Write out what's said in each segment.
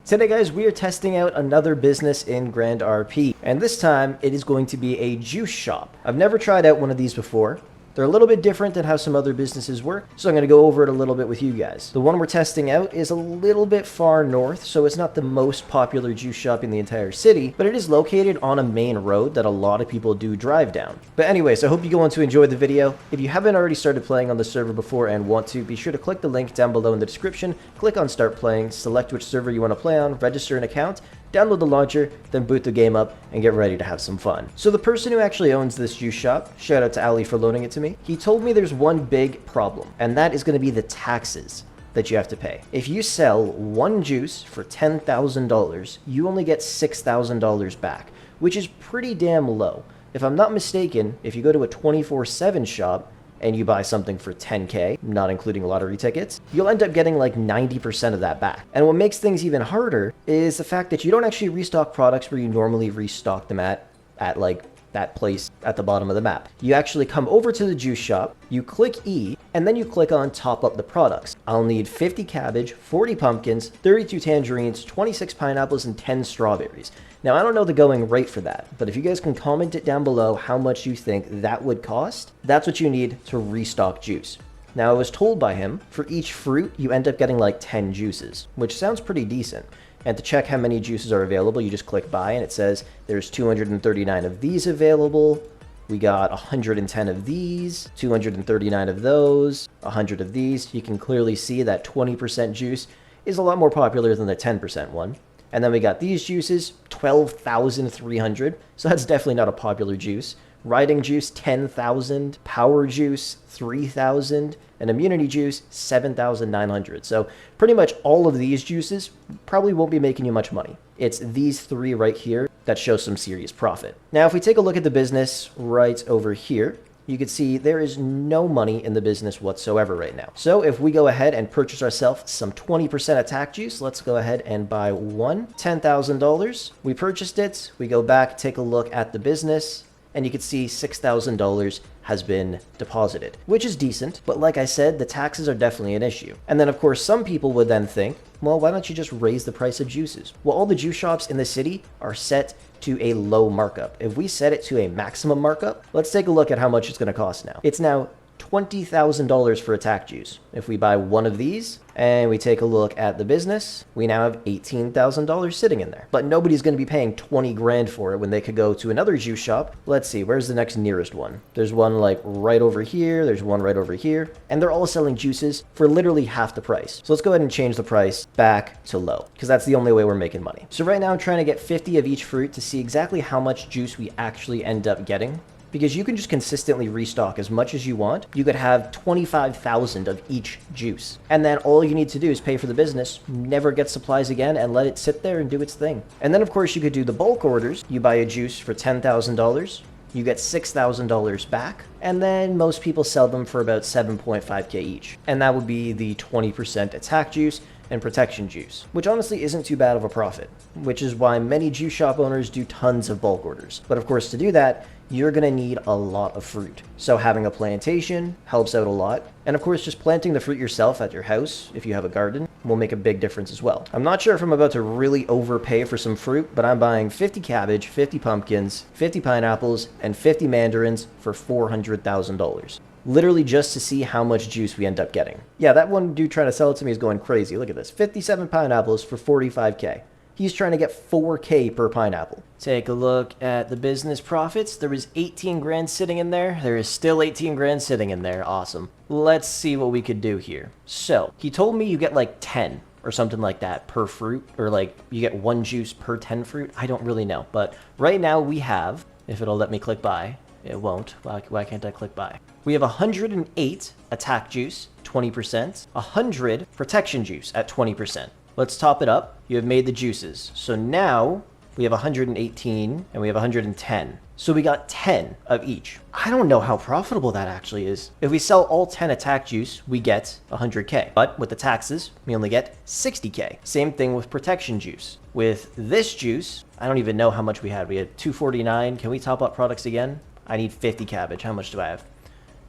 Today guys, we are testing out another business in Grand RP, and this time it is going to be a juice shop. I've never tried out one of these before. They're a little bit different than how some other businesses work, so I'm going to go over it a little bit with you guys. The one we're testing out is a little bit far north, so it's not the most popular juice shop in the entire city, but it is located on a main road that a lot of people do drive down. But anyways, I hope you go on to enjoy the video. If you haven't already started playing on the server before and want to, be sure to click the link down below in the description, click on Start Playing, select which server you want to play on, register an account, download the launcher, then boot the game up and get ready to have some fun. So the person who actually owns this juice shop, shout out to Ali for loaning it to me, he told me there's one big problem, and that is going to be the taxes that you have to pay. If you sell one juice for $10,000, you only get $6,000 back, which is pretty damn low. If I'm not mistaken, if you go to a 24/7 shop, and you buy something for 10K, not including lottery tickets, you'll end up getting like 90% of that back. And what makes things even harder is the fact that you don't actually restock products where you normally restock them at like that place at the bottom of the map. You actually come over to the juice shop, you click E, and then you click on top up the products. I'll need 50 cabbage, 40 pumpkins, 32 tangerines, 26 pineapples, and 10 strawberries. Now, I don't know the going rate for that, but if you guys can comment it down below how much you think that would cost, that's what you need to restock juice. Now, I was told by him, for each fruit, you end up getting like 10 juices, which sounds pretty decent. And to check how many juices are available, you just click buy, and it says there's 239 of these available. We got 110 of these, 239 of those, 100 of these. You can clearly see that 20% juice is a lot more popular than the 10% one. And then we got these juices, 12,300. So that's definitely not a popular juice. Riding juice, 10,000. Power juice, 3,000. And immunity juice, 7,900. So pretty much all of these juices probably won't be making you much money. It's these three right here that show some serious profit. Now, if we take a look at the business right over here, you can see there is no money in the business whatsoever right now. So if we go ahead and purchase ourselves some 20% attack juice, let's go ahead and buy one, $10,000. We purchased it. We go back, take a look at the business, and you can see $6,000 has been deposited, which is decent. But like I said, the taxes are definitely an issue. And then of course, some people would then think, well, why don't you just raise the price of juices? Well, all the juice shops in the city are set to a low markup. If we set it to a maximum markup, let's take a look at how much it's going to cost now. It's now $20,000 for attack juice. If we buy one of these and we take a look at the business, we now have $18,000 sitting in there. But nobody's going to be paying 20 grand for it when they could go to another juice shop. Let's see, where's the next nearest one? There's one like right over here. There's one right over here. And they're all selling juices for literally half the price. So let's go ahead and change the price back to low, because that's the only way we're making money. So right now I'm trying to get 50 of each fruit to see exactly how much juice we actually end up getting. Because you can just consistently restock as much as you want. You could have 25,000 of each juice. And then all you need to do is pay for the business, never get supplies again, and let it sit there and do its thing. And then of course you could do the bulk orders. You buy a juice for $10,000. You get $6,000 back, and then most people sell them for about 7.5K each. And that would be the 20% attack juice and protection juice, which honestly isn't too bad of a profit, which is why many juice shop owners do tons of bulk orders. But of course, to do that, you're gonna need a lot of fruit. So having a plantation helps out a lot. And of course, just planting the fruit yourself at your house, if you have a garden, will make a big difference as well. I'm not sure if I'm about to really overpay for some fruit, but I'm buying 50 cabbage, 50 pumpkins, 50 pineapples, and 50 mandarins for $400,000. Literally just to see how much juice we end up getting. Yeah, that one dude trying to sell it to me is going crazy. Look at this, 57 pineapples for 45K. He's trying to get 4K per pineapple. Take a look at the business profits. There was 18 grand sitting in there. There is still 18 grand sitting in there. Awesome. Let's see what we could do here. So he told me you get like 10 or something like that per fruit, or like you get one juice per 10 fruit. I don't really know. But right now we have, if it'll let me click buy, it won't. Why can't I click buy? We have 108 attack juice, 20%, 100 protection juice at 20%. Let's top it up. You have made the juices. So now we have 118 and we have 110. So we got 10 of each. I don't know how profitable that actually is. If we sell all 10 attack juice, we get 100K. But with the taxes, we only get 60K. Same thing with protection juice. With this juice, I don't even know how much we had. We had 249. Can we top up products again? I need 50 cabbage. How much do I have?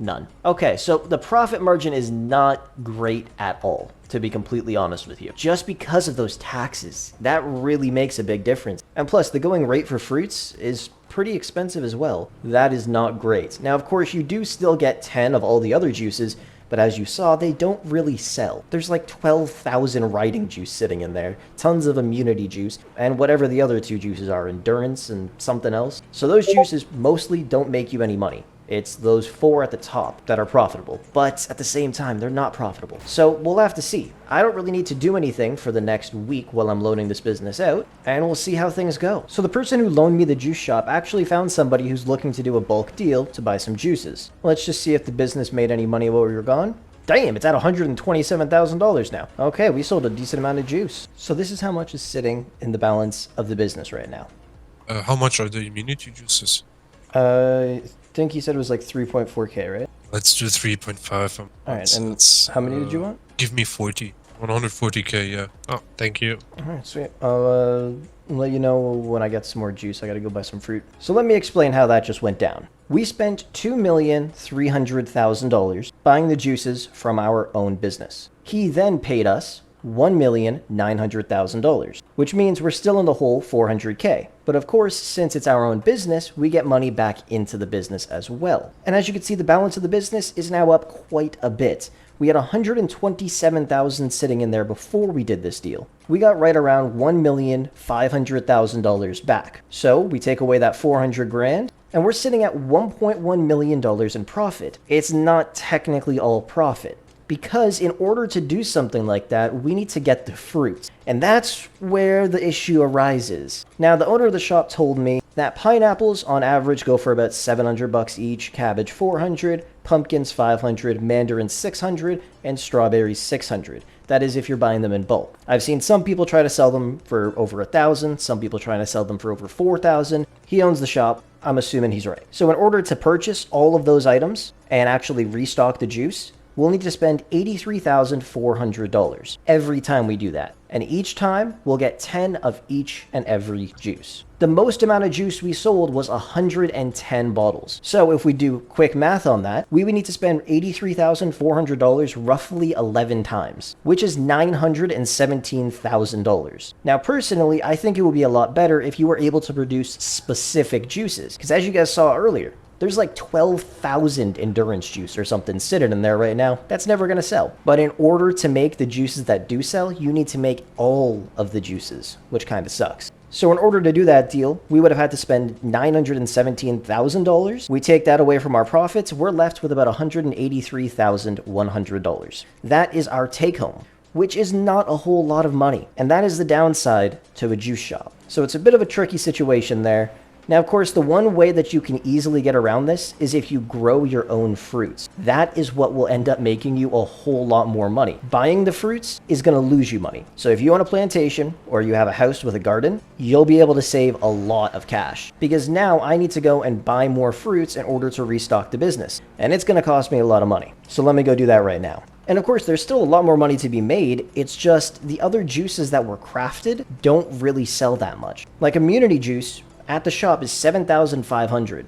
None. Okay, so the profit margin is not great at all, to be completely honest with you. Just because of those taxes, that really makes a big difference. And plus, the going rate for fruits is pretty expensive as well. That is not great. Now, of course, you do still get 10 of all the other juices, but as you saw, they don't really sell. There's like 12,000 riding juice sitting in there, tons of immunity juice, and whatever the other two juices are, endurance and something else. So those juices mostly don't make you any money. It's those 4 at the top that are profitable, but at the same time, they're not profitable. So we'll have to see. I don't really need to do anything for the next week while I'm loaning this business out, and we'll see how things go. So the person who loaned me the juice shop actually found somebody who's looking to do a bulk deal to buy some juices. Let's just see if the business made any money while we were gone. Damn, it's at $127,000 now. Okay, we sold a decent amount of juice. So this is how much is sitting in the balance of the business right now. How much are the immunity juices? I think he said it was like 3.4k, right? Let's do 3.5. Alright, and how many did you want? Give me 40. 140k, yeah. Oh, thank you. Alright, sweet. I'll let you know when I get some more juice. I gotta go buy some fruit. So let me explain how that just went down. We spent $2,300,000 buying the juices from our own business. He then paid us $1,900,000, which means we're still in the hole 400k. But of course, since it's our own business, we get money back into the business as well. And as you can see, the balance of the business is now up quite a bit. We had $127,000 sitting in there before we did this deal. We got right around $1,500,000 back. So we take away that 400 grand, and we're sitting at $1.1 million in profit. It's not technically all profit, because in order to do something like that, we need to get the fruit. And that's where the issue arises. Now, the owner of the shop told me that pineapples on average go for about $700 each, cabbage $400, pumpkins $500, mandarins $600, and strawberries $600. That is if you're buying them in bulk. I've seen some people try to sell them for over $1,000, some people trying to sell them for over $4,000. He owns the shop. I'm assuming he's right. So in order to purchase all of those items and actually restock the juice, we'll need to spend $83,400 every time we do that. And each time, we'll get 10 of each and every juice. The most amount of juice we sold was 110 bottles. So if we do quick math on that, we would need to spend $83,400 roughly 11 times, which is $917,000. Now, personally, I think it would be a lot better if you were able to produce specific juices, because as you guys saw earlier, there's like 12,000 endurance juice or something sitting in there right now. That's never going to sell. But in order to make the juices that do sell, you need to make all of the juices, which kind of sucks. So in order to do that deal, we would have had to spend $917,000. We take that away from our profits, we're left with about $183,100. That is our take home, which is not a whole lot of money. And that is the downside to a juice shop. So it's a bit of a tricky situation there. Now, of course, the one way that you can easily get around this is if you grow your own fruits. That is what will end up making you a whole lot more money. Buying the fruits is going to lose you money. So if you own a plantation or you have a house with a garden, you'll be able to save a lot of cash. Because now I need to go and buy more fruits in order to restock the business. And it's going to cost me a lot of money. So let me go do that right now. And of course, there's still a lot more money to be made. It's just the other juices that were crafted don't really sell that much. Like immunity juice at the shop is $7,500.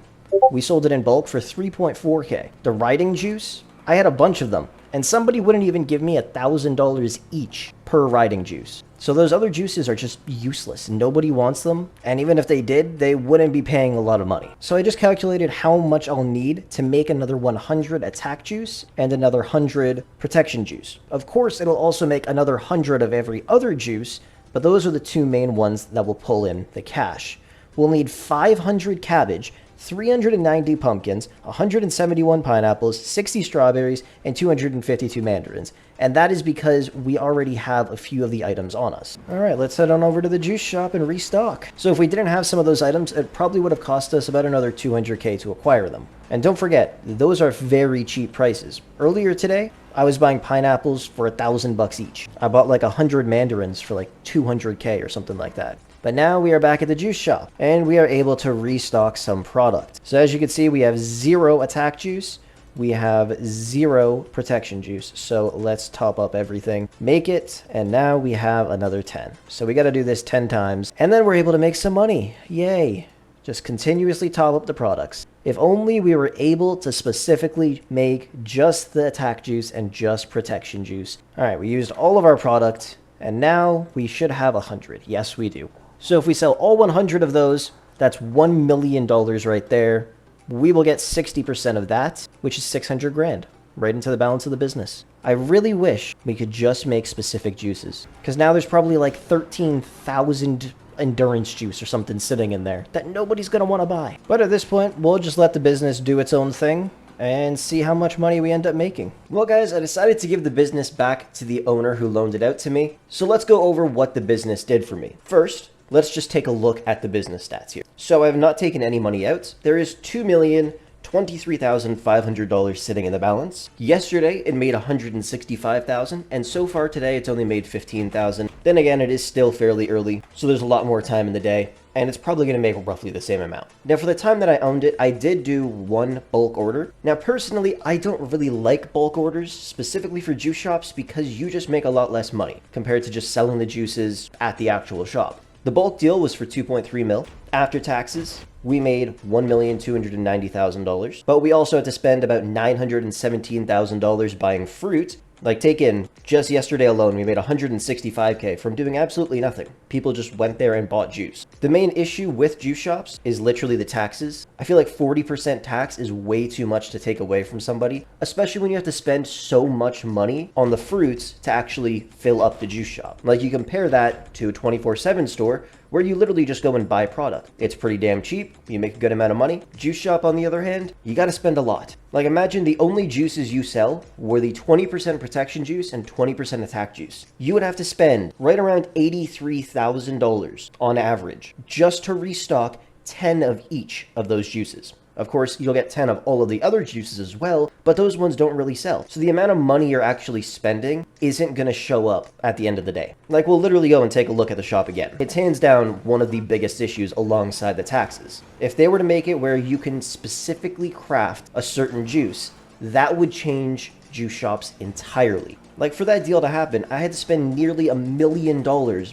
We sold it in bulk for $3.4k. The riding juice, I had a bunch of them, and somebody wouldn't even give me $1,000 each per riding juice. So those other juices are just useless. Nobody wants them, and even if they did, they wouldn't be paying a lot of money. So I just calculated how much I'll need to make another 100 attack juice and another 100 protection juice. Of course, it'll also make another 100 of every other juice, but those are the two main ones that will pull in the cash. We'll need 500 cabbage, 390 pumpkins, 171 pineapples, 60 strawberries, and 252 mandarins. And that is because we already have a few of the items on us. Alright, let's head on over to the juice shop and restock. So if we didn't have some of those items, it probably would have cost us about another 200k to acquire them. And don't forget, those are very cheap prices. Earlier today, I was buying pineapples for $1,000 each. I bought like 100 mandarins for like 200k or something like that. But now we are back at the juice shop, and we are able to restock some product. So as you can see, we have 0 attack juice, we have 0 protection juice. So let's top up everything, make it, and now we have another 10. So we got to do this 10 times, and then we're able to make some money. Yay. Just continuously top up the products. If only we were able to specifically make just the attack juice and just protection juice. All right, we used all of our product, and now we should have 100. Yes, we do. So if we sell all 100 of those, that's $1 million right there. We will get 60% of that, which is 600 grand, right into the balance of the business. I really wish we could just make specific juices, because now there's probably like 13,000 endurance juice or something sitting in there that nobody's going to want to buy. But at this point, we'll just let the business do its own thing and see how much money we end up making. Well guys, I decided to give the business back to the owner who loaned it out to me. So let's go over what the business did for me. First, let's just take a look at the business stats here. So I have not taken any money out. There is $2,023,500 sitting in the balance. Yesterday, it made $165,000, and so far today, it's only made $15,000. Then again, it is still fairly early, so there's a lot more time in the day, and it's probably going to make roughly the same amount. Now, for the time that I owned it, I did do one bulk order. Now, personally, I don't really like bulk orders, specifically for juice shops, because you just make a lot less money compared to just selling the juices at the actual shop. The bulk deal was for 2.3 mil. After taxes, we made $1,290,000, but we also had to spend about $917,000 buying fruit. Like, take in, just yesterday alone, we made $165K from doing absolutely nothing. People just went there and bought juice. The main issue with juice shops is literally the taxes. I feel like 40% tax is way too much to take away from somebody, especially when you have to spend so much money on the fruits to actually fill up the juice shop. Like, you compare that to a 24/7 store, where you literally just go and buy product. It's pretty damn cheap, you make a good amount of money. Juice shop, on the other hand, you gotta spend a lot. Like, imagine the only juices you sell were the 20% protection juice and 20% attack juice. You would have to spend right around $83,000 on average just to restock 10 of each of those juices. Of course, you'll get 10 of all of the other juices as well, but those ones don't really sell. So the amount of money you're actually spending isn't going to show up at the end of the day. Like, we'll literally go and take a look at the shop again. It's hands down one of the biggest issues alongside the taxes. If they were to make it where you can specifically craft a certain juice, that would change juice shops entirely. Like, for that deal to happen, I had to spend nearly $1 million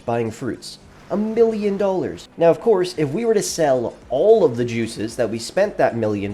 buying fruits. $1 million. Now, of course, if we were to sell all of the juices that we spent that $1 million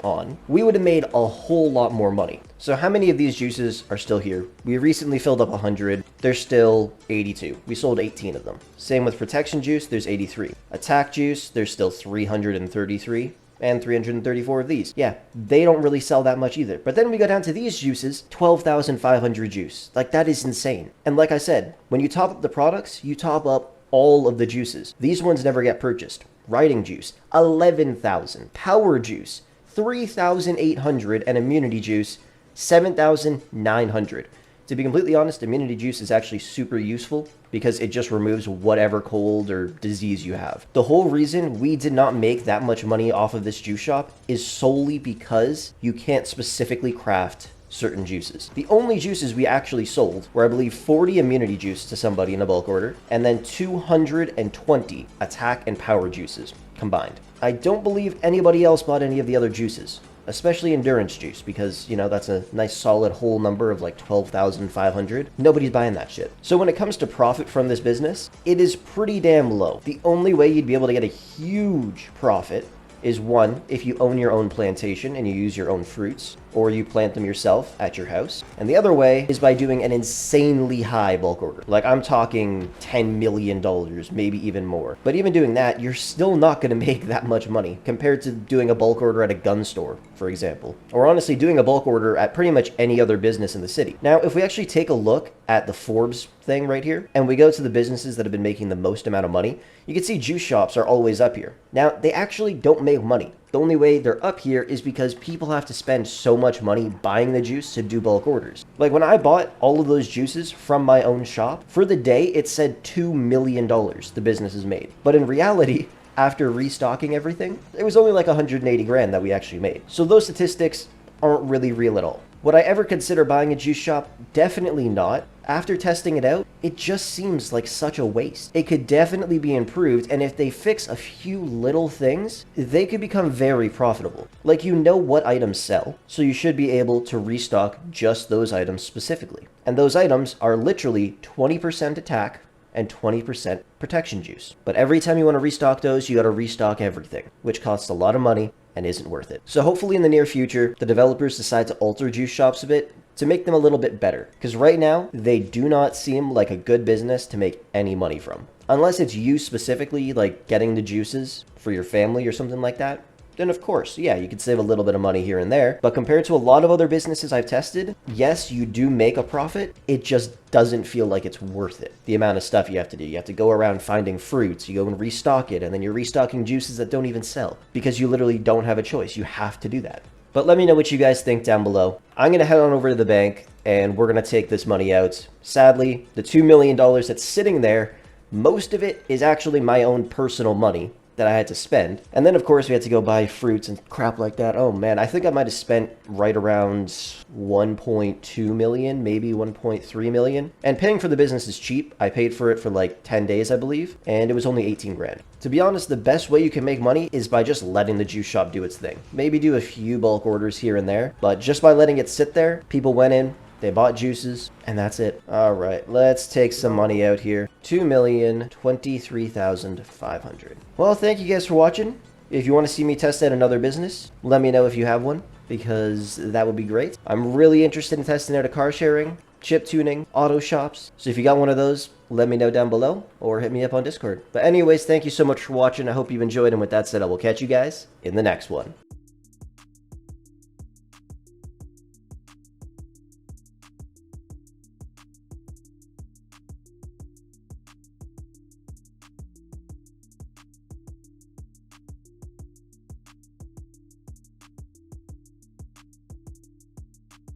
on, we would have made a whole lot more money. So how many of these juices are still here? We recently filled up 100. There's still 82. We sold 18 of them. Same with protection juice, there's 83. Attack juice, there's still 333. And 334 of these. Yeah, they don't really sell that much either. But then we go down to these juices, 12,500 juice. Like, that is insane. And like I said, when you top up the products, you top up all of the juices. These ones never get purchased. Riding juice, 11,000. Power juice, 3,800. And immunity juice, 7,900. To be completely honest, immunity juice is actually super useful because it just removes whatever cold or disease you have. The whole reason we did not make that much money off of this juice shop is solely because you can't specifically craft certain juices. The only juices we actually sold were, I believe, 40 immunity juice to somebody in a bulk order, and then 220 attack and power juices combined. I don't believe anybody else bought any of the other juices, especially endurance juice, because, you know, that's a nice solid whole number of like 12,500. Nobody's buying that shit. So when it comes to profit from this business, it is pretty damn low. The only way you'd be able to get a huge profit is, one, if you own your own plantation and you use your own fruits, or you plant them yourself at your house. And the other way is by doing an insanely high bulk order. Like, I'm talking $10 million, maybe even more. But even doing that, you're still not going to make that much money compared to doing a bulk order at a gun store, for example. Or honestly, doing a bulk order at pretty much any other business in the city. Now, if we actually take a look at the Forbes thing right here, and we go to the businesses that have been making the most amount of money, you can see juice shops are always up here. Now, they actually don't make money. The only way they're up here is because people have to spend so much money buying the juice to do bulk orders. Like, when I bought all of those juices from my own shop, for the day it said $2 million the business has made. But in reality, after restocking everything, it was only like 180 grand that we actually made. So those statistics aren't really real at all. Would I ever consider buying a juice shop? Definitely not. After testing it out, it just seems like such a waste. It could definitely be improved, and if they fix a few little things, they could become very profitable. Like, you know what items sell, so you should be able to restock just those items specifically. And those items are literally 20% attack and 20% protection juice. But every time you want to restock those, you got to restock everything, which costs a lot of money and isn't worth it. So hopefully in the near future, the developers decide to alter juice shops a bit to make them a little bit better. Because right now, they do not seem like a good business to make any money from. Unless it's you specifically, like getting the juices for your family or something like that, then of course, yeah, you could save a little bit of money here and there. But compared to a lot of other businesses I've tested, yes, you do make a profit. It just doesn't feel like it's worth it. The amount of stuff you have to do. You have to go around finding fruits, you go and restock it, and then you're restocking juices that don't even sell because you literally don't have a choice. You have to do that. But let me know what you guys think down below. I'm going to head on over to the bank and we're going to take this money out. Sadly, the $2 million that's sitting there, most of it is actually my own personal money that I had to spend. And then of course we had to go buy fruits and crap like that. Oh man, I think I might have spent right around 1.2 million, maybe 1.3 million. And paying for the business is cheap. I paid for it for like 10 days, I believe, and it was only 18 grand. To be honest, the best way you can make money is by just letting the juice shop do its thing. Maybe do a few bulk orders here and there, but just by letting it sit there, people went in, they bought juices, and that's it. All right, let's take some money out here. 2,023,500. Well, thank you guys for watching. If you want to see me test out another business, let me know if you have one, because that would be great. I'm really interested in testing out a car sharing, chip tuning, auto shops. So if you got one of those, let me know down below or hit me up on Discord. But anyways, thank you so much for watching. I hope you enjoyed, and with that said, I will catch you guys in the next one.